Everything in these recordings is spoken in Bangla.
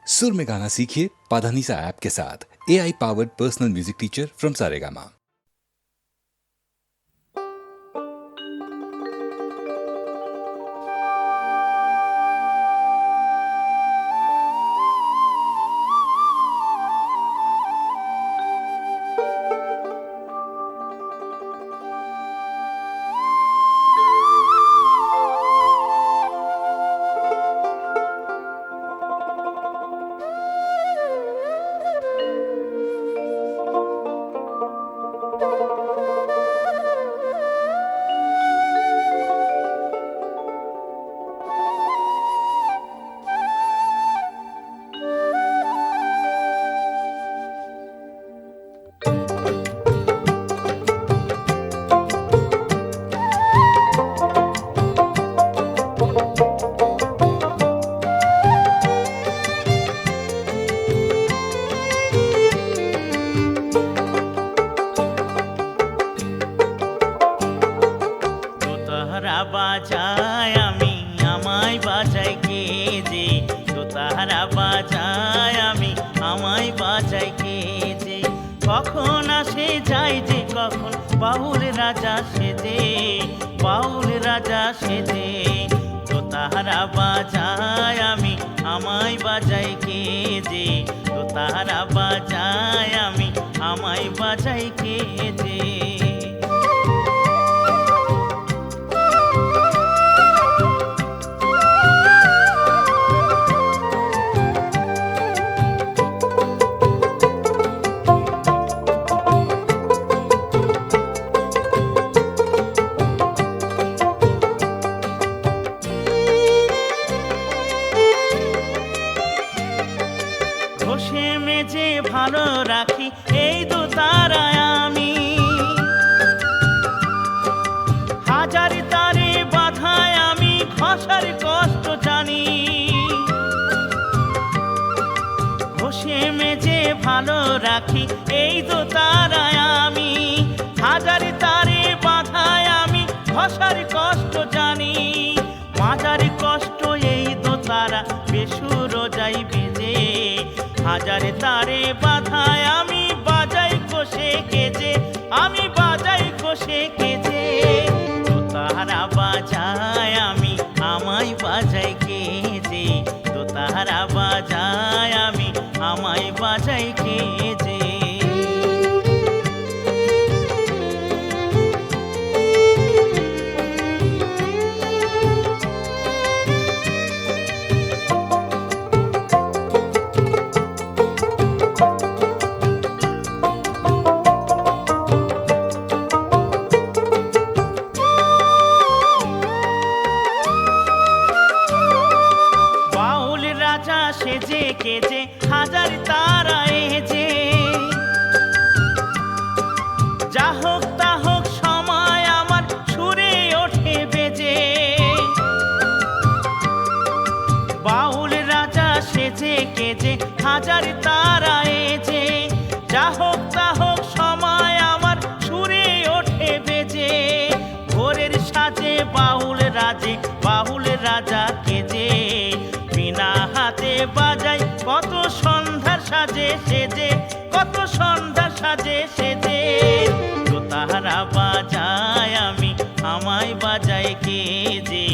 सुर में गाना सीखिए पाधानीसा ऐप के साथ। AI powered personal music teacher from Saregama. বাজায় আমি আমায় বাজাই কে যে দোতারা বাজায় আমি আমায় বাজাই কে যে কখন আসে যায় যে কখন বাউল রাজা সেজে বাউল রাজা সেজে দোতারা বাজায় আমি আমায় বাজাই কে যে দোতারা বাজায় আমি আমায় বাজাই কে যে ঘষে মেজে ভালো রাখি এই দোতারায় আমি হাজার তারে বাধায় আমি ঘষার কষ্ট জানি ঘষে মেজে ভালো রাখি এই দোতারায় আমি হাজার তারে বাধায় আমি ঘষার কষ্ট জানি মাজার কষ্ট এই দোতারা বেসুর যাই বেজে হাজার তারে বাধায় আমি বাজাই কষে কেজে আমি বাজাই কষে কেজে দোতারা বাজায় আমি আমায় বাজাই কেজে দোতারা বাজায় আমি আমায় বাজাই কেজে সেজে কেজে হাজার তারা এজে যা হোক তা হোক সময় আমার সুরে ওঠে বেজে বাউল রাজা সেজে কেজে হাজার তারা এজে যা হোক তা হোক সময় আমার সুরে ওঠে বেজে ভোরের সাজে বাউল রাজে বাউল রাজা কেজে বিনা হাতে বাজাই কত সন্ধ্যার সাজে সেজে কত সন্ধ্যার সাজে সেজে দোতারা বাজায় আমি আমায় বাজাই কে যে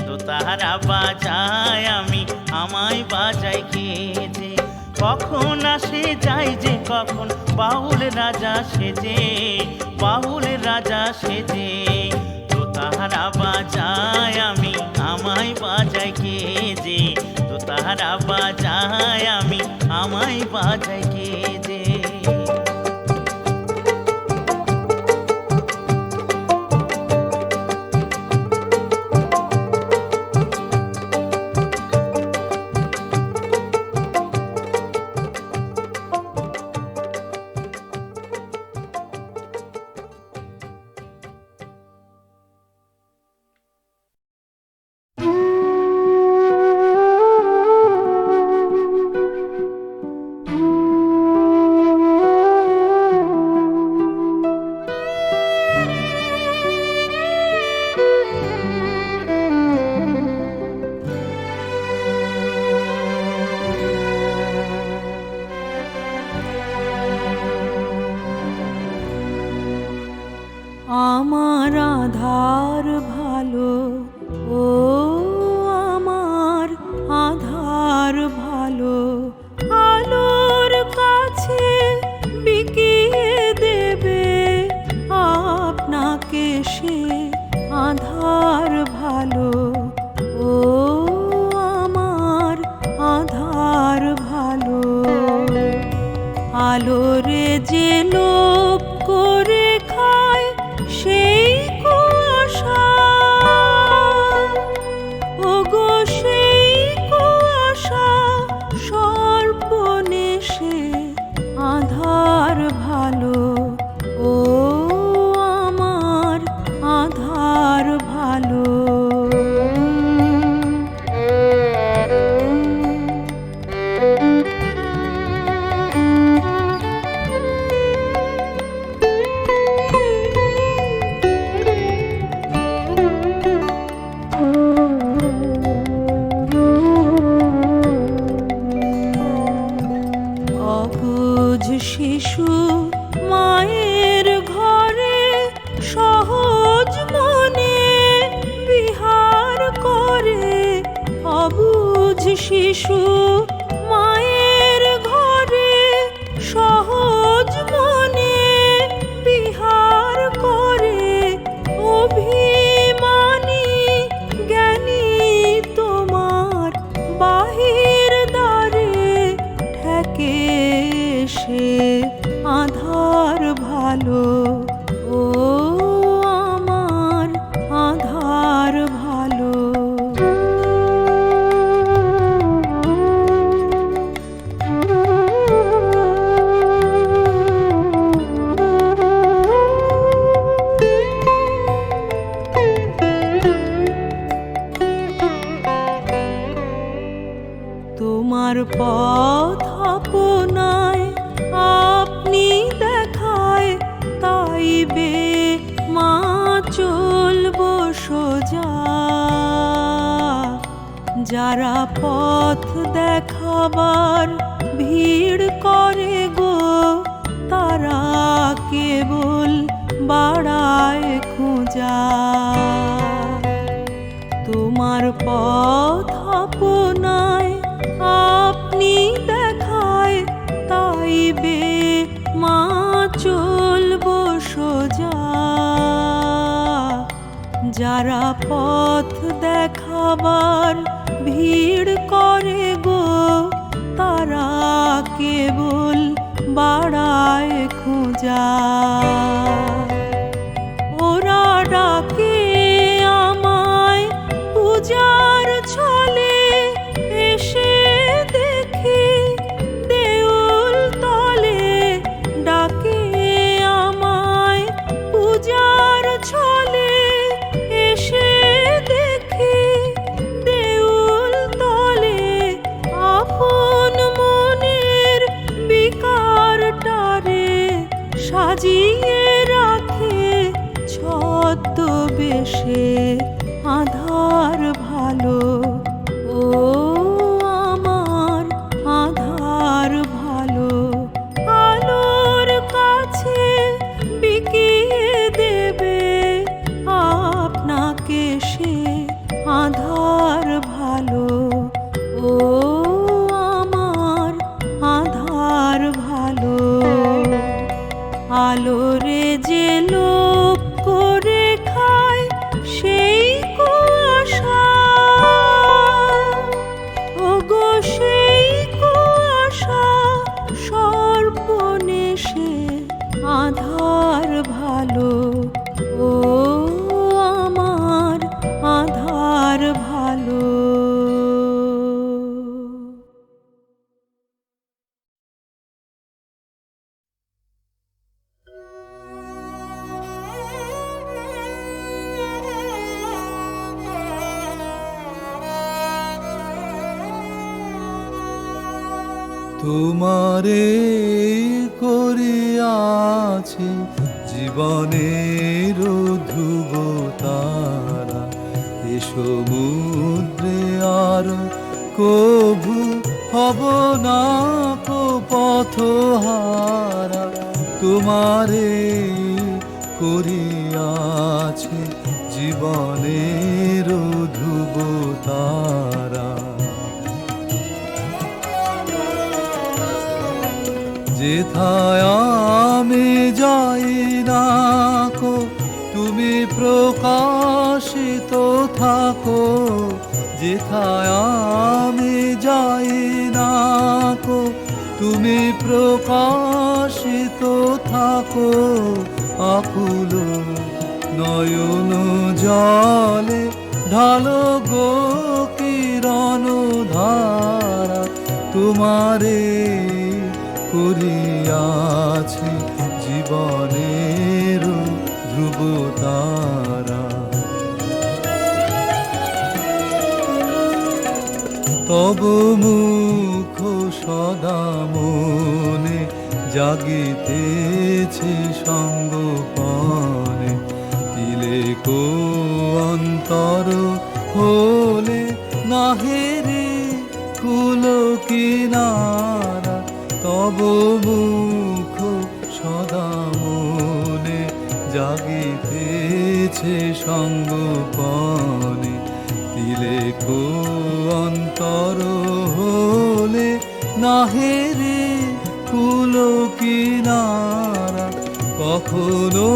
দোতারা বাজায় আমি আমায় বাজাই কে যে কখন আসে যায় যে কখন বাউল রাজা সেজে বাউল রাজা সেজে দোতারা বাজায় আমি আমায় বাজাই কে যে দোতারা বাজায় আমি আমায় বাজাই কে যে আলোরে যে লোভ করে খায় সেই কুয়াশা, ওগো সেই কুয়াশা সর্বনেশে আধার ভালো, ও আমার আধার ভালো। অবুঝ শিশু মায়ের ঘরে সহজ মনে বিহার করে, অবুঝ শিশু মায়ের ঘরে সহজ মনে বিহার করে, অভিমানী জ্ঞানী তোমার বাহির দ্বারে ঠেকে সে আধার ভালো, ও আমার আধার ভালো। তোমার পথ আপনায় আপনি দেখায়, তাইবে মা চলবো সোজা। যারা পথ দেখাবার ভিড় করে গো, তারা কেবল বাড়ায় খোঁজা। তোমার পথ আপনায় আপনি দেখায়, তাইবে মা চলবো সোজা। যারা পথ দেখাবার ভিড় করে গো, তারা কেবল বাড়ায় খোঁজা। ওরা ডাকে আমায় পূজার ছলে, এসে দেখি দেউল তলে। ডাকে আমায় পূজার ছলে, এসে দেখি দেউল তলে। আপন মনের বিকারটারে সাজিয়ে রাখে ছদ্মবেশে আধার ভালো, ও আমার আধার ভালো। আলোর কাছে বিকিয়ে দেবে আপনাকে সে আধার ভালো, ও আমার আধার ভালো। আলোরে যে লোভ করে খায় সেই কুয়াশা, ওগো সেই কুয়াশা সর্বনেশে আধার ভালো, ও আমার আধার ভালো। তোমারে করিয়াছি জীবনের ধ্রুব তারা, এ সমুদ্রে আর কভু হব না কো পথহারা। তোমারে করিয়াছি জীবনের ধ্রুব তারা। যেথায় আমি যাই না কো তুমি প্রকাশিত থাকো, যেথায় আমি যাই না কো তুমি প্রকাশিত থাকো আকুল নয়ন জলে ঢালো গো কিরণ ধারা তোমারে করিয়াছি জীবনের ধ্রুব তারা। তব মুখ সদা মনে জাগিতেছে সঙ্গপনে তিলেকো অন্তর হলে নাহেরে কুল কিনারা। তব মুখ সদা মনে জাগিতেছে সঙ্গপনে তিলেকো অন্তর হলে নাহেরে কুল কিনারা। কখনো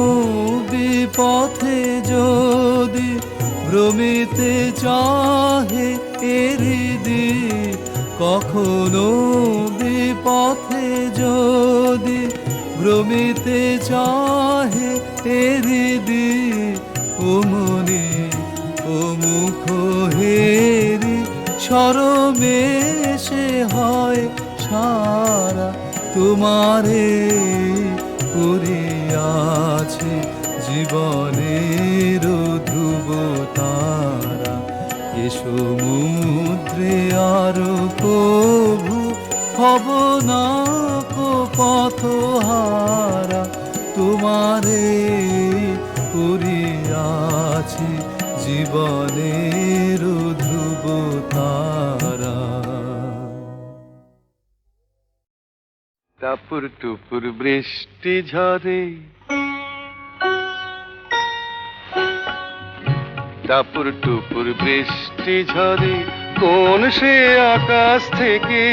বিপথে যদি ভ্রমিতে চাহে হৃদি, কখনো বিপথে যদি ভ্রমিতে চাহে হৃদি, ও মনে ও মুখ হেরি সরমেশে হয় সারা। তোমারে করিয়াছে জীবনের ধ্রুব তারা। এ সমুদ্রে আর প্রভু হব না কো পথহারা। তোমারে করিয়াছে জীবনের ধ্রুব তারা। টাপুর টুপুর বৃষ্টি ঝরে, টাপুর টুপুর বৃষ্টি ঝরে কোন সে আকাশ থেকে,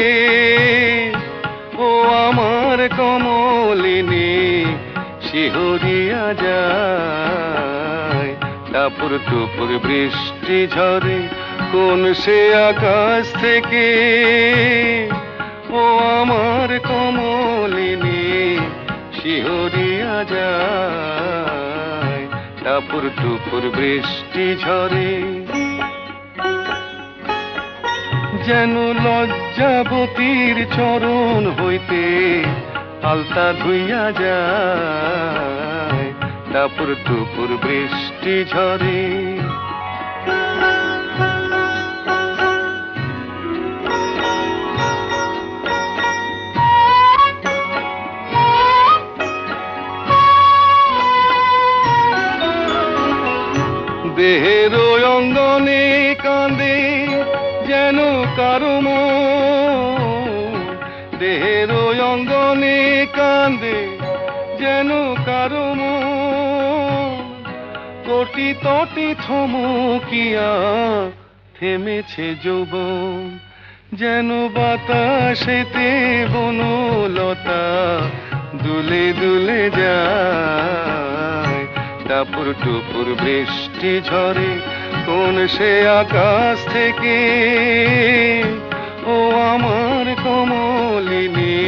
ও আমার কমলিনী শিহরিয়া যায়। টাপুর টুপুর বৃষ্টি ঝরে কোন সে আকাশ থেকে, ও আমার কমলিনী শিহরিয়া যায়। টাপুর টুপুর বৃষ্টি ঝরে যেন লজ্জাবতীর চরণ হইতে আলতা ধুইয়া যায়। টাপুর টুপুর বৃষ্টি ঝরে দেহের অঙ্গনে কাঁদে যেন কারো মন, দেহের অঙ্গনে কাঁদে যেন কারো মন। তটি তটি থমকিয়া থেমেছে যৌবন, যেন বাতাসেতে বনলতা দুলে দুলে যায়। টাপুর টুপুর বৃষ্টি ঝরে কোন সে আকাশ থেকে, ও আমার কমলিনী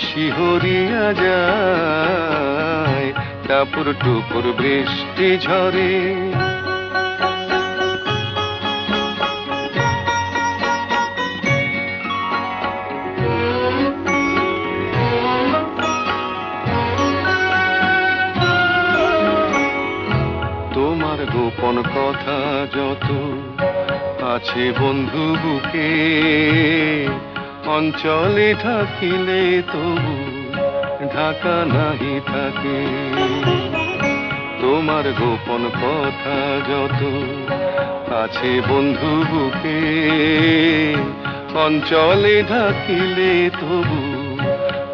শিহরিয়া যায়। টাপুর টুপুর বৃষ্টি ঝরে তোমার গোপন কথা যত আছে বন্ধু বুকে, অঞ্চলে থাকিলে তবু ঢাকা নাহি থাকে। তোমার গোপন কথা যত আছে বন্ধু বুকে, অঞ্চলে থাকিলে তবু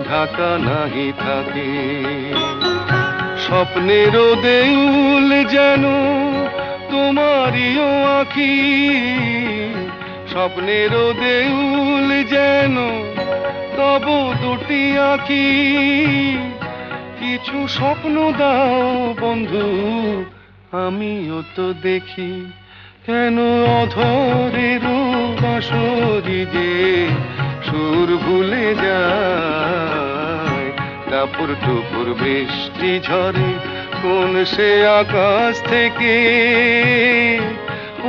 ঢাকা নাহি থাকে। স্বপ্নের দেউল যেন তোমারিও আঁখি, স্বপ্নের দেউল যেন তব দুটি আঁখি। কিছু স্বপ্ন দাও বন্ধু আমিও তো দেখি, কেন অধরের বাঁশরি যে সুর ভুলে যায়। টাপুর টুপুর বৃষ্টি ঝরে কোন সে আকাশ থেকে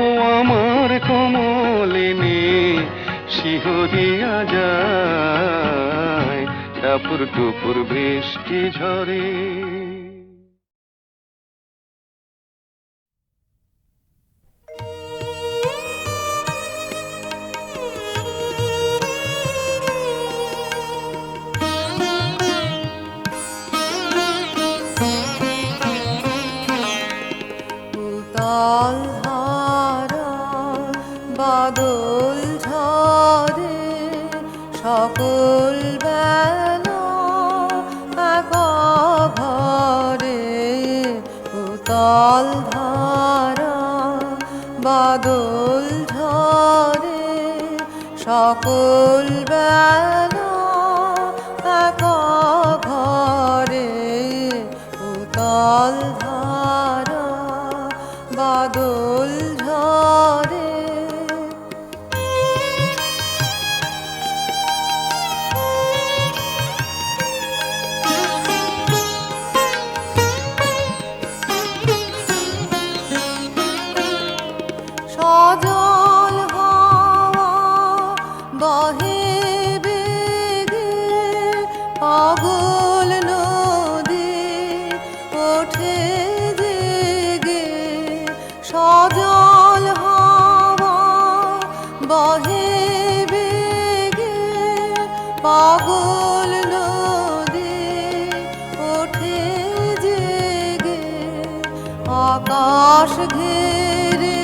ও আমার কমলিনী শিহরিয়া যায় টাপুর টুপুর বৃষ্টি ঝরে। উতাল ধারা বাদল ঝরে সকল বেলা একা ঘরে। উতাল ধারা বাদল ঝরে সকল বেলা একা ঘরে। উতাল ধারা বাদল ঝরে। সজল হাওয়া বহে বেগে পাগল নদী ওঠে জেগে। সজল হাওয়া বহে বেগে পাগল নদী ওঠে জেগে। আকাশ ঘেরে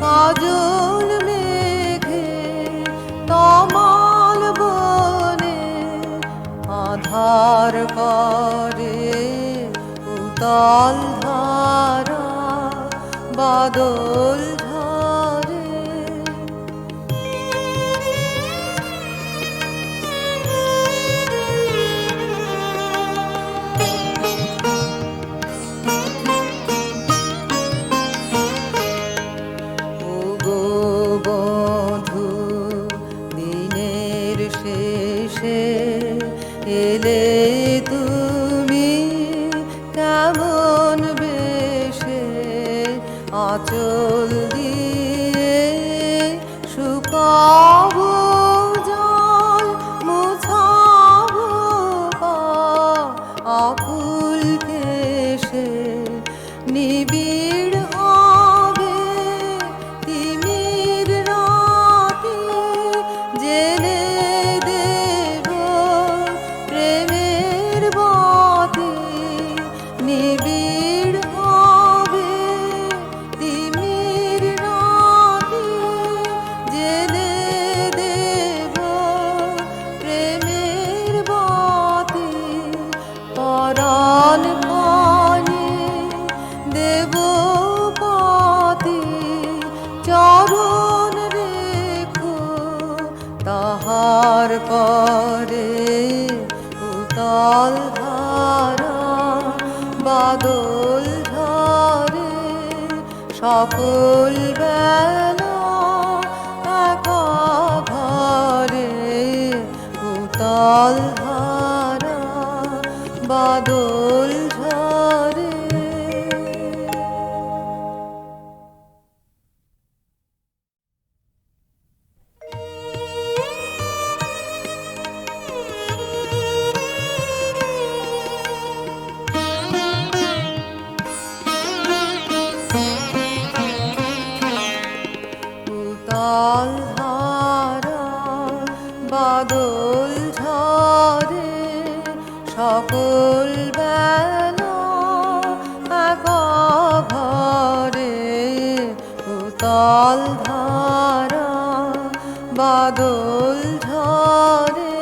কাজল মেঘে তমাল বনে আধার করে। উতাল ধারা বাদল ঝরে। ওগো বধূ দিনের শেষে এলে তুমি কেমন বেশে। আঁচল দিয়ে শুকাবো জল মুছাবো পা আকুল কেশে। নিবিড় হবে তিমির রাতে জেলে দেব প্রেমের বাতি। নিবিড় হবে তিমির রাতে জেলে দেব প্রেমের বাতি। পরাণ পানে দেব পাতি চরণ রেখো তাহার করে। উতাল ধারা বাদল ঝরে সকল বেলা একা ঘরে। উতাল ধারা বাদল ঝরে। উতাল ধারা বাদল ঝরে সকল বেলা একা ঘরে। উতাল ধারা বাদল ঝরে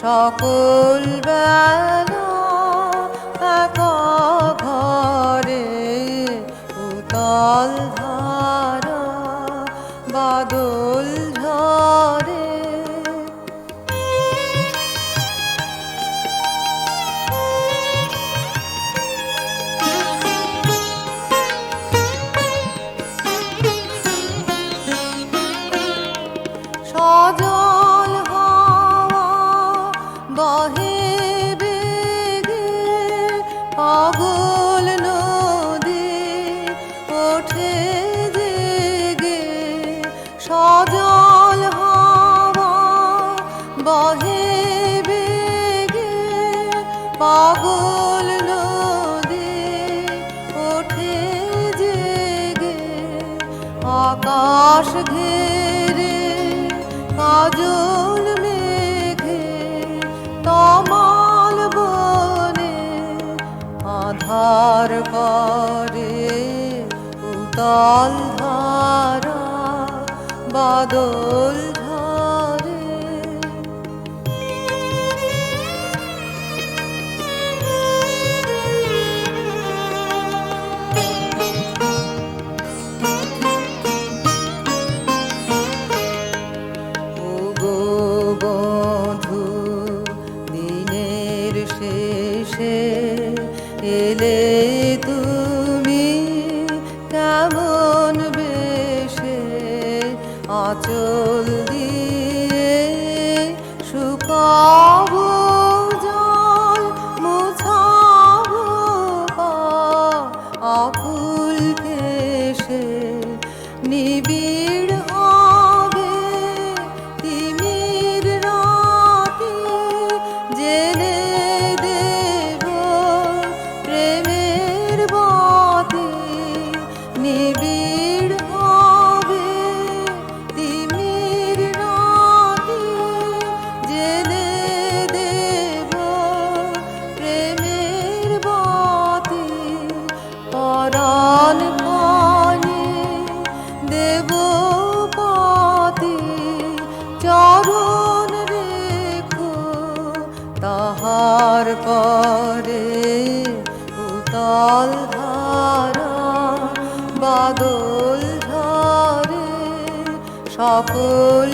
সকল বেলা একা ঘরে। উতাল ধারা বাদল ঝরে। সজল হাওয়া বহে বহে বেগে পাগল নদী ওঠে জেগে আকাশ ঘেরে কাজল মেঘে তমাল বনে আধার করে উতাল ধারা বাদল ঝরে ওগো বধূ দিনের শেষে এলে তুমি কেমন বেশে আঁচল দিয়ে শুকাবো জল মুছাবো পা আকুল কেশে নিবিড় হবে তিমির রাতে জেলে দেব প্রেমের বাতি নিবিড় হবে তিমির রাতে জেলে দেব প্রেমের বাতি পরাণ কানে দেব পাতি চরণ রেখো তাহার পরে উতাল ধারা বাদল ঝরে সকল